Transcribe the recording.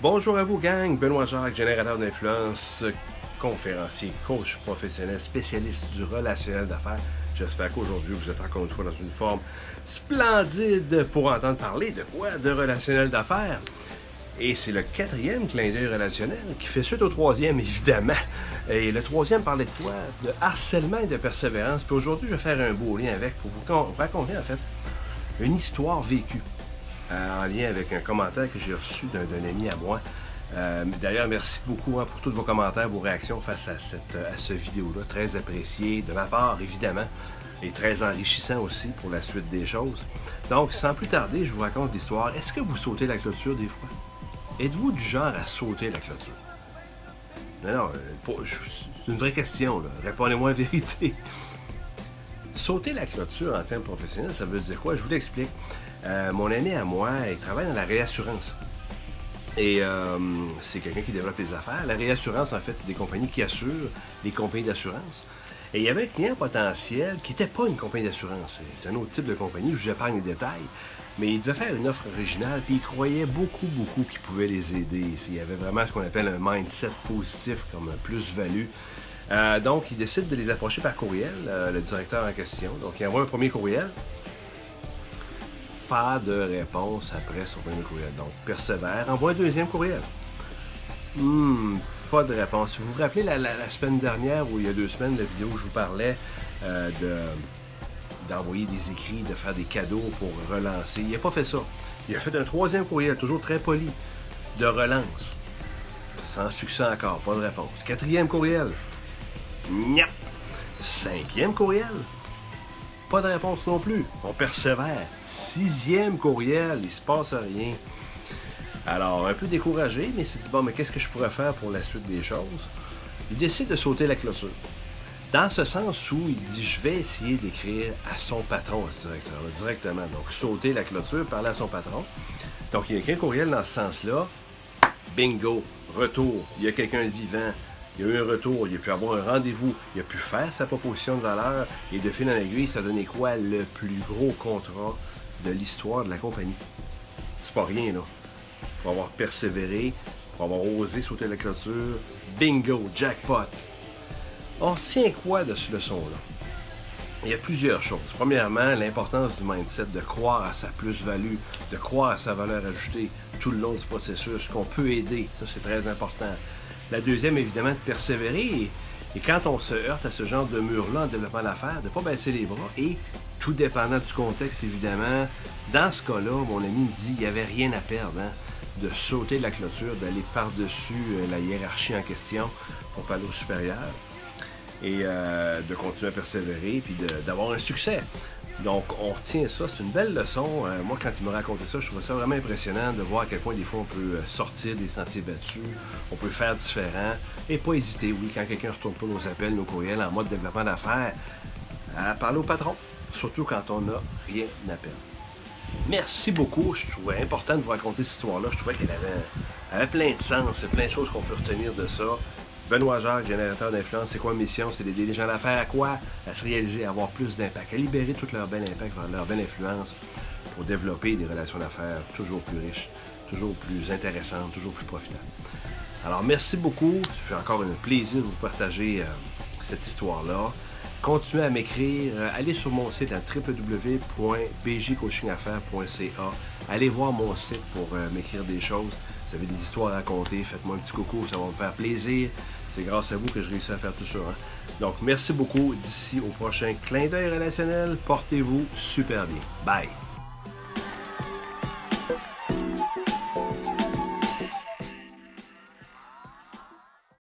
Bonjour à vous, gang. Benoît Jacques, générateur d'influence, conférencier, coach professionnel, spécialiste du relationnel d'affaires. J'espère qu'aujourd'hui, vous êtes encore une fois dans une forme splendide pour entendre parler de quoi? De relationnel d'affaires. Et c'est le quatrième clin d'œil relationnel qui fait suite au troisième, évidemment. Et le troisième parlait de quoi? De harcèlement et de persévérance. Puis aujourd'hui, je vais faire un beau lien avec pour vous raconter, en fait, une histoire vécue. En lien avec un commentaire que j'ai reçu d'un ami à moi. D'ailleurs, merci beaucoup pour tous vos commentaires, vos réactions face à cette vidéo-là. Très apprécié de ma part, évidemment, et très enrichissant aussi pour la suite des choses. Donc, sans plus tarder, je vous raconte l'histoire. Est-ce que vous sautez la clôture des fois? Êtes-vous du genre à sauter la clôture? Non, c'est une vraie question, là. Répondez-moi la vérité. Sauter la clôture en termes professionnels, ça veut dire quoi? Je vous l'explique. Mon ami à moi, il travaille dans la réassurance. Et c'est quelqu'un qui développe les affaires. La réassurance, en fait, c'est des compagnies qui assurent les compagnies d'assurance. Et il y avait un client potentiel qui n'était pas une compagnie d'assurance. C'est un autre type de compagnie, je vous épargne les détails. Mais il devait faire une offre originale, puis il croyait beaucoup qu'il pouvait les aider. Il y avait vraiment ce qu'on appelle un mindset positif, comme un plus-value. Donc, il décide de les approcher par courriel, le directeur en question. Donc, il envoie un premier courriel. Pas de réponse après son premier courriel. Donc, persévère. Envoie un deuxième courriel. Pas de réponse. Si vous vous rappelez la semaine dernière, ou il y a 2 semaines, la vidéo où je vous parlais d'envoyer des écrits, de faire des cadeaux pour relancer, il n'a pas fait ça. Il a fait un troisième courriel, toujours très poli, de relance. Sans succès encore, pas de réponse. Quatrième courriel. Nya. Cinquième courriel. Pas de réponse non plus. On persévère. 6e courriel, il se passe rien. Alors, un peu découragé, mais il s'est dit, bon, mais qu'est-ce que je pourrais faire pour la suite des choses? Il décide de sauter la clôture. Dans ce sens où il dit, je vais essayer d'écrire à son patron, à ce directeur-là, directement. Donc, sauter la clôture, parler à son patron. Donc, il y a qu'un courriel dans ce sens-là. Bingo, retour. Il y a quelqu'un de vivant. Il y a eu un retour, il a pu avoir un rendez-vous, il a pu faire sa proposition de valeur et de fil en aiguille, ça a donné quoi? Le plus gros contrat de l'histoire de la compagnie. C'est pas rien, là. Pour avoir persévéré, pour avoir osé sauter la clôture, bingo, jackpot. On tient quoi de ce leçon-là? Il y a plusieurs choses. Premièrement, l'importance du mindset, de croire à sa plus-value, de croire à sa valeur ajoutée tout le long du processus, qu'on peut aider. Ça, c'est très important. La deuxième, évidemment, de persévérer. Et quand on se heurte à ce genre de mur-là en développement d'affaires, de ne pas baisser les bras. Et, tout dépendant du contexte, évidemment, dans ce cas-là, mon ami me dit qu'il n'y avait rien à perdre, hein, de sauter la clôture, d'aller par-dessus la hiérarchie en question pour parler au supérieur. Et de continuer à persévérer, puis d'avoir un succès. Donc, on retient ça. C'est une belle leçon. Moi, quand il me racontait ça, je trouvais ça vraiment impressionnant de voir à quel point, des fois, on peut sortir des sentiers battus, on peut faire différent, et pas hésiter, oui, quand quelqu'un ne retourne pas nos appels, nos courriels en mode développement d'affaires, à parler au patron, surtout quand on n'a rien à perdre. Merci beaucoup. Je trouvais important de vous raconter cette histoire-là. Je trouvais qu'elle avait plein de sens. C'est plein de choses qu'on peut retenir de ça. Benoît Jacques, générateur d'influence, c'est quoi ma mission? C'est d'aider les gens à faire à quoi? À se réaliser, à avoir plus d'impact, à libérer tout leur bel impact, leur belle influence pour développer des relations d'affaires toujours plus riches, toujours plus intéressantes, toujours plus profitables. Alors, merci beaucoup. Ça fait encore un plaisir de vous partager cette histoire-là. Continuez à m'écrire. Allez sur mon site à www.bjcoachingaffaires.ca. Allez voir mon site pour m'écrire des choses. Vous avez des histoires à raconter, faites-moi un petit coucou, ça va me faire plaisir. C'est grâce à vous que je réussis à faire tout ça. Hein? Donc, merci beaucoup. D'ici au prochain clin d'œil relationnel, portez-vous super bien. Bye!